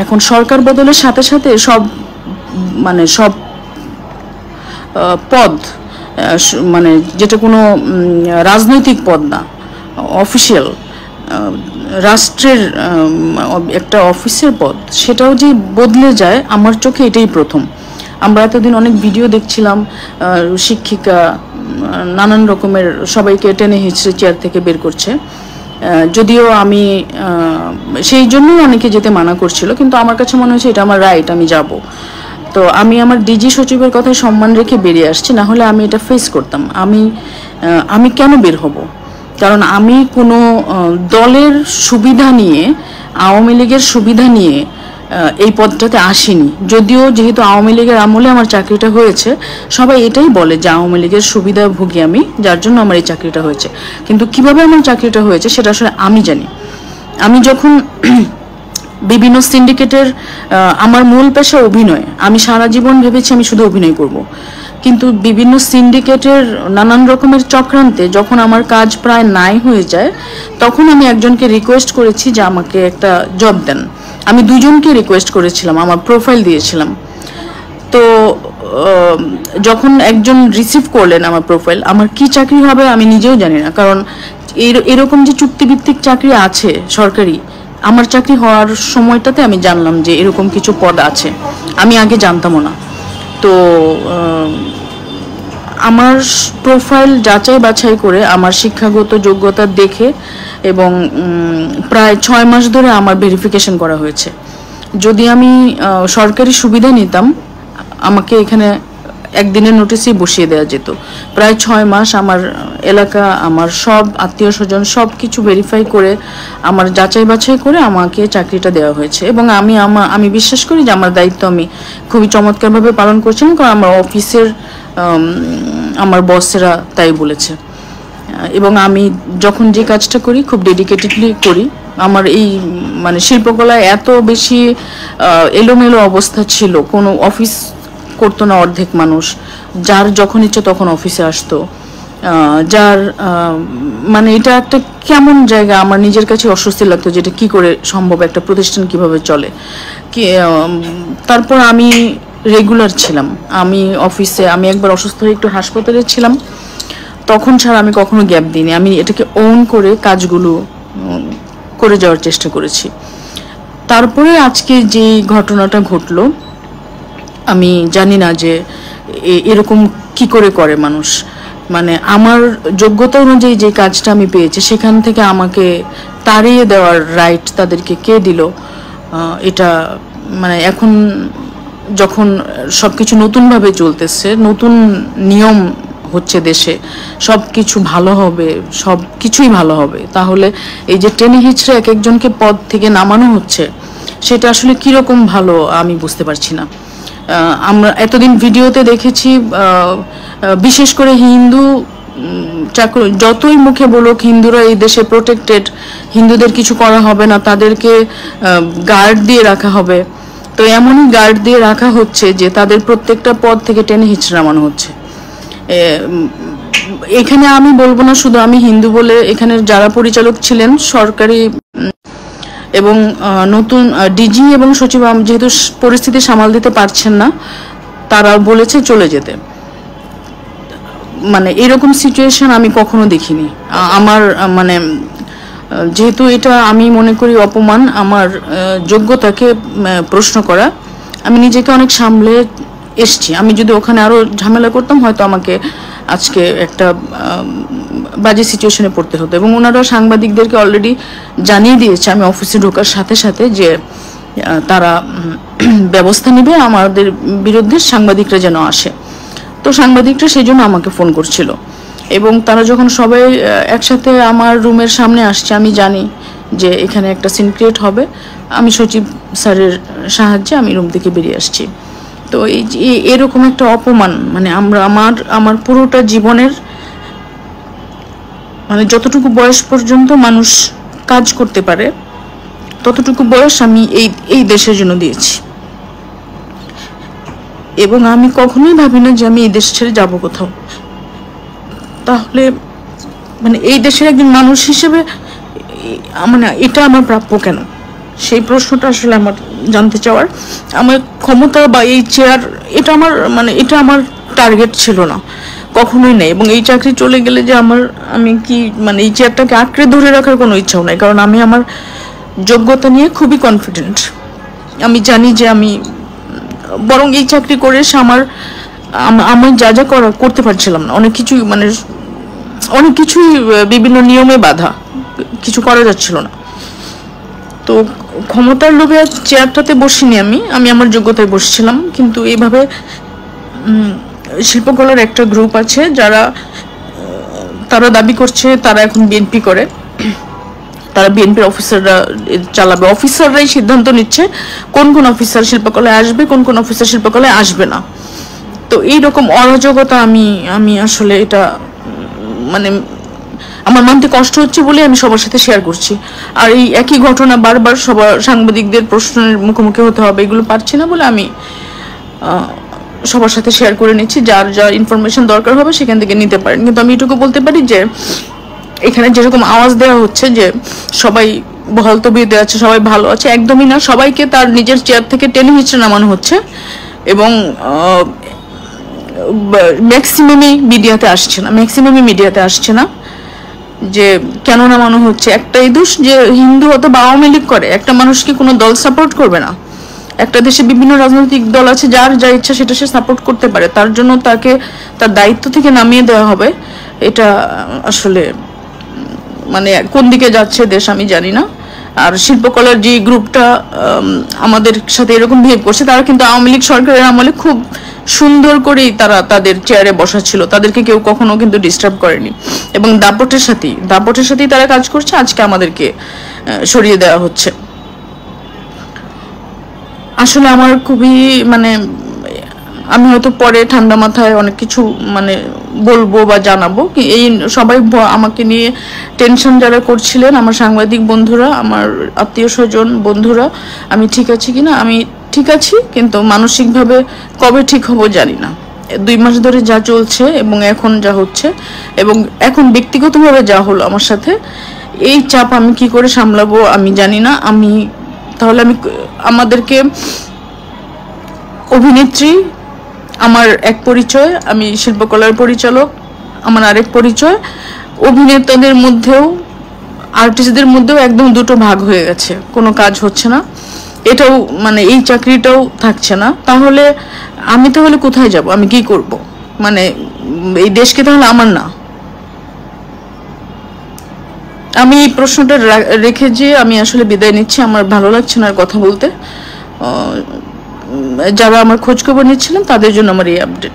এখন সরকার বদলের সাথে সাথে সব সব পদ মানে যেটা কোনো রাজনৈতিক পদ না, অফিসিয়াল রাষ্ট্রের একটা অফিসের পদ, সেটাও যে বদলে যায় আমার চোখে এটাই প্রথম। আমরা এতদিন অনেক ভিডিও দেখছিলাম, শিক্ষিকা নানান রকমের সবাইকে টেনে হিঁচড়ে চেয়ার থেকে বের করছে, যদিও আমি সেই জন্যই অনেকে যেতে মানা করছিল, কিন্তু আমার কাছে মনে হচ্ছে এটা আমার রাইট, আমি যাব। তো আমি আমার ডিজি সচিবের কথায় সম্মান রেখে বেরিয়ে আসছি, না হলে আমি এটা ফেস করতাম। আমি কেন বের হব? কারণ আমি কোনো দলের সুবিধা নিয়ে, আওয়ামী লীগের সুবিধা নিয়ে এই পদটাতে আসিনি। যদিও যেহেতু আওয়ামী লীগের আমলে আমার চাকরিটা হয়েছে, সবাই এটাই বলে যে আওয়ামী লীগের সুবিধা ভুগি আমি, যার জন্য আমার এই চাকরিটা হয়েছে। কিন্তু কিভাবে আমার চাকরিটা হয়েছে সেটা আসলে আমি জানি। আমি যখন বিভিন্ন সিন্ডিকেটের, আমার মূল পেশা অভিনয়, আমি সারা জীবন ভেবেছি আমি শুধু অভিনয় করব, কিন্তু বিভিন্ন সিন্ডিকেটের নানান রকমের চক্রান্তে যখন আমার কাজ প্রায় নাই হয়ে যায়, তখন আমি একজনকে রিকোয়েস্ট করেছি যে আমাকে একটা জব দেন। আমি দুজনকে রিকোয়েস্ট করেছিলাম, আমার প্রোফাইল দিয়েছিলাম। তো যখন একজন রিসিভ করলেন আমার প্রোফাইল, আমার কি চাকরি হবে আমি নিজেও জানি না, কারণ এরকম যে চুক্তিভিত্তিক চাকরি আছে সরকারি, আমার চাকরি হওয়ার সময়টাতে আমি জানলাম যে এরকম কিছু পদ আছে, আমি আগে জানতামও না। তো আমার প্রোফাইল যাচাই বাছাই করে আমার শিক্ষাগত যোগ্যতা দেখে এবং প্রায় 6 মাস ধরে আমার ভেরিফিকেশন করা হয়েছে। যদি আমি সরকারি সুবিধা নিতাম, আমাকে এখানে একদিনের নোটিসেই বসিয়ে দেওয়া যেত। প্রায় 6 মাস আমার এলাকা, আমার সব আত্মীয় স্বজন সব কিছু ভেরিফাই করে, আমার যাচাই বাছাই করে আমাকে চাকরিটা দেওয়া হয়েছে। এবং আমি বিশ্বাস করি যে আমার দায়িত্ব আমি খুবই চমৎকারভাবে পালন করছিলাম, কারণ আমার অফিসের আমার বসেরা তাই বলেছে। এবং আমি যখন যে কাজটা করি খুব ডেডিকেটেডলি করি। আমার এই শিল্পকলায় এত বেশি এলোমেলো অবস্থা ছিল, কোনো অফিস করতো না অর্ধেক মানুষ, যার যখন ইচ্ছে তখন অফিসে আসতো, যার এটা একটা কেমন জায়গা, আমার নিজের কাছে অস্বস্তি লাগতো যে এটা কী করে সম্ভব, একটা প্রতিষ্ঠান কিভাবে চলে। তারপর আমি রেগুলার ছিলাম, আমি অফিসে, আমি একবার অসুস্থ হয়ে একটু হাসপাতালে ছিলাম, তখন ছাড়া আমি কখনো গ্যাপ দিইনি। আমি এটাকে ওন করে কাজগুলো করে যাওয়ার চেষ্টা করেছি। তারপরে আজকে যে ঘটনাটা ঘটলো, আমি জানি না যে এরকম কি করে মানুষ। আমার যোগ্যতা অনুযায়ী যে কাজটা আমি পেয়েছি, সেখান থেকে আমাকে তাড়িয়ে দেওয়ার রাইট তাদেরকে কে দিল? এটা এখন যখন সব কিছু নতুনভাবে চলতেছে, নতুন নিয়ম হচ্ছে দেশে, সব কিছু ভালো হবে, সব কিছুই ভালো হবে, তাহলে এই যে টেনে হিচড়ে এক একজনকে পদ থেকে নামানো হচ্ছে, সেটা আসলে কীরকম ভালো আমি বুঝতে পারছি না। আমরা এতদিন ভিডিওতে দেখেছি, বিশেষ করে হিন্দু যতই মুখে বলুক হিন্দুরা এই দেশে প্রোটেক্টেড, হিন্দুদের কিছু করা হবে না, তাদেরকে গার্ড দিয়ে রাখা হবে। তো এমনই গার্ড দিয়ে রাখা হচ্ছে যে তাদের প্রত্যেকটা পদ থেকে টেনে হিচড়ে নামানো হচ্ছে। এখানে আমি বলবো না শুধু আমি হিন্দু বলে, এখানে যারা পরিচালক ছিলেন সরকারি এবং নতুন ডিজি এবং সচিব যেহেতু পরিস্থিতি সামাল দিতে পারছেন না, তারা বলেছে চলে যেতে। এরকম সিচুয়েশন আমি কখনো দেখিনি। আমার যেহেতু এটা আমি মনে করি অপমান, আমার যোগ্যতাকে প্রশ্ন করা, আমি নিজেকে অনেক সামলে এসছি। আমি যদি ওখানে আরও ঝামেলা করতাম, হয়তো আমাকে আজকে একটা বাজে সিচুয়েশনে পড়তে হতো। এবং ওনারা সাংবাদিকদেরকে অলরেডি জানিয়ে দিয়েছে আমি অফিসে ঢোকার সাথে সাথে যে তারা ব্যবস্থা নেবে আমাদের বিরুদ্ধে, সাংবাদিকরা যেন আসে। তো সাংবাদিকরা সেই জন্য আমাকে ফোন করছিল। এবং তারা যখন সবাই একসাথে আমার রুমের সামনে আসছে, আমি জানি যে এখানে একটা সিন ক্রিয়েট হবে, আমি সচিব স্যারের সাহায্যে আমি রুম থেকে বেরিয়ে আসছি। তো এই এরকম একটা অপমান, আমার পুরোটা জীবনের যতটুকু বয়স পর্যন্ত মানুষ কাজ করতে পারে, ততটুকু বয়স আমি এই দেশের জন্য দিয়েছি। এবং আমি কখনোই ভাবি না যে আমি এই দেশ ছেড়ে যাবো কোথাও। তাহলে এই দেশের একজন মানুষ হিসেবে এটা আমার প্রাপ্য কেন? সেই প্রশ্নটা আসলে আমার জানতে চাওয়ার। আমার ক্ষমতা বা এই চেয়ার, এটা আমার টার্গেট ছিল না, কখনোই নেই। এবং এই চাকরি চলে গেলে যে আমি কি এই চেয়ারটাকে আঁকড়ে ধরে রাখার কোনো ইচ্ছাও নাই, কারণ আমি আমার যোগ্যতা নিয়ে খুবই কনফিডেন্ট। আমি জানি যে আমি বরং এই চাকরি করে আমি যা যা করতে পারছিলাম না, অনেক কিছুই বিভিন্ন নিয়মে বাধা, কিছু করা যাচ্ছিল না। তো ক্ষমতার লোভে চেয়ারটাতে বসিনি, আমি আমার যোগ্যতায় বসছিলাম। কিন্তু এইভাবে শিল্পকলার একটা গ্রুপ আছে তারা দাবি করছে তারা এখন বিএনপি করে, তারা বিএনপির অফিসাররা চালাবে, অফিসাররাই সিদ্ধান্ত নিচ্ছে কোন কোন অফিসার শিল্পকলায় আসবে, কোন কোন অফিসার শিল্পকলায় আসবে না। তো এইরকম অরাজকতা আমি আসলে এটা আমার মানতে কষ্ট হচ্ছে বলে আমি সবার সাথে শেয়ার করছি। আর এই একই ঘটনা বারবার সাংবাদিকদের প্রশ্নের মুখোমুখি হতে হবে, এগুলো পারছি না বলে আমি সবার সাথে শেয়ার করে নিচ্ছি। যার যা ইনফরমেশন দরকার হবে সেখান থেকে নিতে পারেন। কিন্তু আমি এটুকু বলতে পারি যে এখানে যেরকম আওয়াজ দেওয়া হচ্ছে যে সবাই বহাল তবিয়তে আছে, সবাই ভালো আছে, একদমই না। সবাইকে তার নিজের চেয়ার থেকে টেনে হিচড়ে নামানো হচ্ছে এবং ম্যাক্সিমামই মিডিয়াতে আসছে না। যে কেন নামানো হচ্ছে, একটাই দোষ যে হিন্দু অথবা আওয়ামী লীগ করে, একটা মানুষ কি কোনো দল সাপোর্ট করবে না? একটা দেশে বিভিন্ন রাজনৈতিক দল আছে, যার যা ইচ্ছা সেটা সে সাপোর্ট করতে পারে, তার জন্য তাকে তার দায়িত্ব থেকে নামিয়ে দেওয়া হবে। এটা আসলে কোন দিকে যাচ্ছে দেশ আমি জানি না। আর শিল্পকলার যে গ্রুপটা আমাদের সাথে এরকম বিহেভ করছে, তারা কিন্তু আওয়ামী লীগ সরকারের আমলে খুব সুন্দর করেই তারা তাদের চেয়ারে বসা ছিল, তাদেরকে কেউ কখনো কিন্তু ডিস্টার্ব করেনি এবং দাপটের সাথেই তারা কাজ করছে। আজকে আমাদেরকে সরিয়ে দেওয়া হচ্ছে। আসলে আমার খুবই আমি হয়তো পরে ঠান্ডা মাথায় অনেক কিছু বলবো বা জানাবো। এই সবাই আমাকে নিয়ে টেনশন যারা করছিলেন, আমার সাংবাদিক বন্ধুরা, আমার আত্মীয় স্বজন বন্ধুরা, আমি ঠিক আছি কিনা, আমি ঠিক আছি, কিন্তু মানসিকভাবে কবে ঠিক হব জানি না। 2 মাস ধরে যা চলছে এবং এখন যা হচ্ছে এবং এখন ব্যক্তিগতভাবে যা হলো আমার সাথে, এই চাপ আমি কি করে সামলাবো আমি জানি না। আমাদেরকে অভিনেত্রী আমার এক পরিচয়, আমি শিল্পকলার পরিচালক আমার আরেক পরিচয়, অভিনেতাদের মধ্যেও আর্টিস্টদের মধ্যেও একদম দুটো ভাগ হয়ে গেছে, কোনো কাজ হচ্ছে না, এটাও এই চাকরিটাও থাকছে না। তাহলে আমি কোথায় যাব, আমি কি করব? এই দেশকে তাহলে আমার না? আমি এই প্রশ্নটা রেখে যে আমি আসলে বিদায় নিচ্ছি। আমার ভালো লাগছে না আর কথা বলতে। যারা আমার খোঁজ খবর নিচ্ছিলেন তাদের জন্য আমার এই আপডেট।